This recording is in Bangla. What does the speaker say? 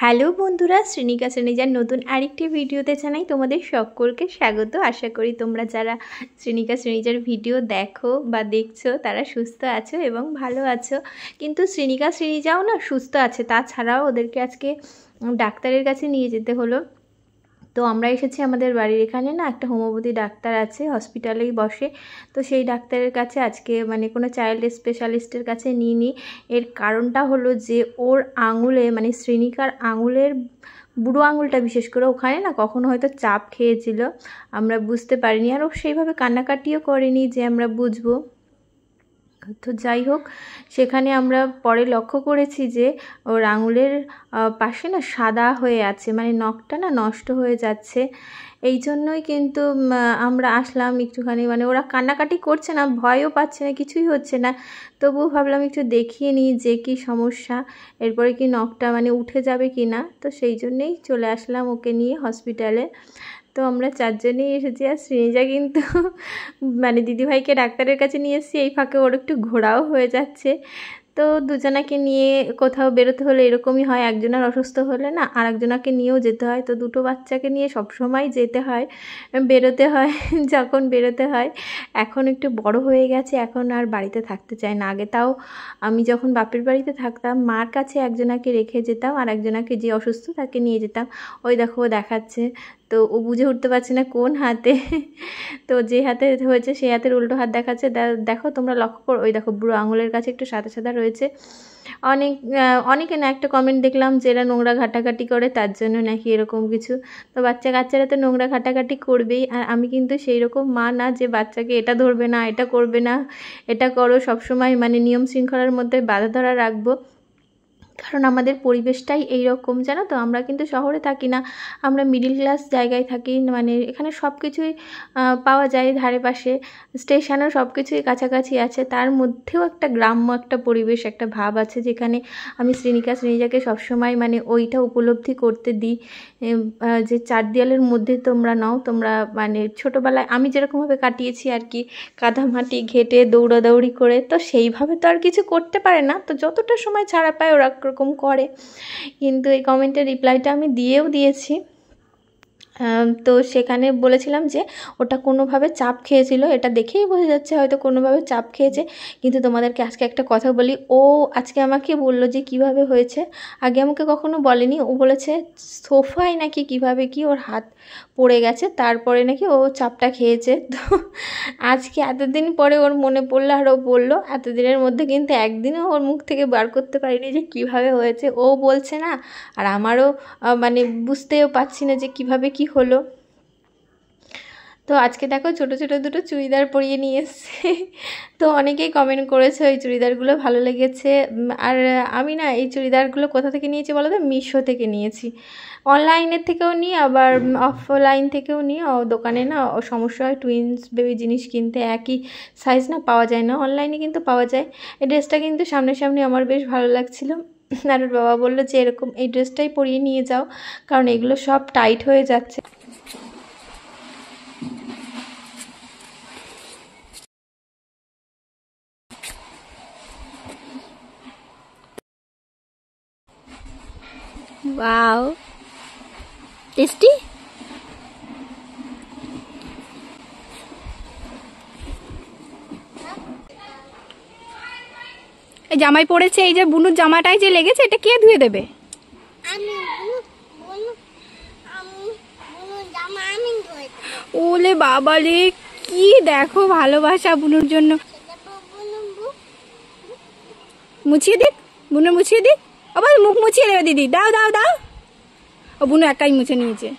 হ্যালো বন্ধুরা, শ্রেণিকা শ্রেণীজার নতুন আরেকটি ভিডিওতে জানাই তোমাদের সকলকে স্বাগত। আশা করি তোমরা যারা শ্রেণিকা শ্রেণীজার ভিডিও দেখো বা দেখছো তারা সুস্থ আছো এবং ভালো আছো। কিন্তু শ্রেণিকা শ্রেণীজাও না সুস্থ আছে, তাছাড়াও ওদেরকে আজকে ডাক্তারের কাছে নিয়ে যেতে হলো। তো আমরা এসেছি, আমাদের বাড়ির এখানে না একটা হোমিওপ্যাথি ডাক্তার আছে, হসপিটালেই বসে। তো সেই ডাক্তারের কাছে আজকে মানে কোনো চাইল্ড স্পেশালিস্টের কাছে নিয়ে নিই। এর কারণটা হলো যে ওর আঙুলে মানে শ্রেণিকার আঙুলের বুড়ো আঙুলটা বিশেষ করে ওখানে না কখনো হয়তো চাপ খেয়েছিল, আমরা বুঝতে পারিনি। আর ও সেইভাবে কান্নাকাটিও করেনি যে আমরা বুঝবো। তো যাই হোক, সেখানে আমরা পরে লক্ষ্য করেছি যে ওর আঙুলের পাশে না সাদা হয়ে আছে, মানে নখটা না নষ্ট হয়ে যাচ্ছে। এই জন্যই কিন্তু আমরা আসলাম একটুখানি, মানে ওরা কান্নাকাটি করছে না, ভয়ও পাচ্ছে না, কিছুই হচ্ছে না। তবুও ভাবলাম একটু দেখিয়ে নিই যে কী সমস্যা, এরপরে কি নখটা মানে উঠে যাবে কি না। তো সেই জন্যেই চলে আসলাম ওকে নিয়ে হসপিটালে। তো আমরা চারজনেই এসেছি। আর শ্রেণীজা কিন্তু মানে দিদিভাইকে ডাক্তারের কাছে নিয়ে এসেছি, এই ফাঁকে ওর একটু ঘোরাও হয়ে যাচ্ছে। তো দুজনাকে নিয়ে কোথাও বেরোতে হলে এরকমই হয়, একজনের অসুস্থ হলে না আর একজনাকে নিয়েও যেতে হয়। তো দুটো বাচ্চাকে নিয়ে সবসময় যেতে হয়, বেরোতে হয় যখন বেরোতে হয়। এখন একটু বড় হয়ে গেছে, এখন আর বাড়িতে থাকতে চায় না। আগে তাও আমি যখন বাপের বাড়িতে থাকতাম মার কাছে একজনাকে রেখে যেতাম আর একজনাকে যে অসুস্থ তাকে নিয়ে যেতাম। ওই দেখো ও দেখাচ্ছে, তো ও বুঝে উঠতে পারছে না কোন হাতে। তো যে হাতে হয়েছে সেই হাতের উল্টো হাত দেখাচ্ছে। দেখো তোমরা লক্ষ্য করো, ওই দেখো বুড়ো আঙুলের কাছে একটু সাদা সাদা রয়েছে। অনেকে না একটা কমেন্ট দেখলাম যে এরা নোংরা ঘাটাঘাটি করে, তার জন্য নাকি এরকম কিছু। তো বাচ্চা কাচ্চারা তো নোংরা ঘাটাঘাটি করবেই। আর আমি কিন্তু সেই রকম মা না যে বাচ্চাকে এটা ধরবে না, এটা করবে না, এটা করো, সবসময় মানে নিয়ম শৃঙ্খলার মধ্যে বাঁধা ধরা রাখবো। কারণ আমাদের পরিবেশটাই এই রকম, জানো তো। আমরা কিন্তু শহরে থাকি না, আমরা মিডিল ক্লাস জায়গায় থাকি। মানে এখানে সব কিছুই পাওয়া যায়, ধারে পাশে স্টেশনও সব কিছুই কাছাকাছি আছে। তার মধ্যেও একটা গ্রাম্য একটা পরিবেশ, একটা ভাব আছে, যেখানে আমি শ্রেণীজাকে সবসময় মানে ওইটা উপলব্ধি করতে দিই যে চার দেয়ালের মধ্যে তোমরা নাও। তোমরা মানে ছোটোবেলায় আমি যেরকমভাবে কাটিয়েছি আর কি, কাদামাটি ঘেটে দৌড়াদৌড়ি করে, তো সেইভাবে তো আর কিছু করতে পারে না। তো যতটা সময় ছাড়া পায় ওরা রকম করে। কিন্তু এই কমেন্টের রিপ্লাইটা আমি দিয়েছি। তো সেখানে বলেছিলাম যে ওটা কোনোভাবে চাপ খেয়েছিল, এটা দেখেই বোঝা যাচ্ছে হয়তো কোনোভাবে চাপ খেয়েছে। কিন্তু তোমাদেরকে আজকে একটা কথা বলি, ও আজকে আমাকে বলল যে কিভাবে হয়েছে, আগে আমাকে কখনো বলেনি। ও বলেছে সোফায় নাকি কিভাবে কি ওর হাত পড়ে গেছে, তারপরে নাকি ও চাপটা খেয়েছে। তো আজকে এতদিন পরে ওর মনে পড়লো আর ও বললো। এতদিনের মধ্যে কিন্তু একদিনও ওর মুখ থেকে বার করতে পারিনি যে কিভাবে হয়েছে। ও বলছে না, আর আমারও মানে বুঝতেও পারছি না যে কিভাবে কি হলো। তো আজকে দেখো ছোটো ছোটো দুটো চুড়িদার পরিয়ে নিয়ে এসছে। তো অনেকেই কমেন্ট করেছে ওই চুড়িদারগুলো ভালো লেগেছে। আর আমি না এই চুড়িদারগুলো কোথা থেকে নিয়েছি বলো তো, মিশো থেকে নিয়েছি। অনলাইনের থেকেও নিই, আবার অফলাইন থেকেও নিই। দোকানে না সমস্যা হয়, টুইন্স বেবি জিনিস কিনতে একই সাইজ না পাওয়া যায় না, অনলাইনে কিন্তু পাওয়া যায়। এই ড্রেসটা কিন্তু সামনাসামনি আমার বেশ ভালো লাগছিলো। আর ওর বাবা বললো যে এরকম এই ড্রেসটাই পরিয়ে নিয়ে যাও, কারণ এগুলো সব টাইট হয়ে যাচ্ছে। Wow, tasty. এই জামাই পড়েছে, এই যে বুনুর জামাটাই যে লেগেছে, এটা কে ধুয়ে দেবে? ওলে বাবা রে, কি দেখো ভালোবাসা বুনুর জন্য। মুছিয়ে দিক, বুনু মুছিয়ে দিক। আবার মুখ মুছিয়ে দেবে দিদি, দাও দাও দাও। ও বুনু একাই মুছে নিয়েছে।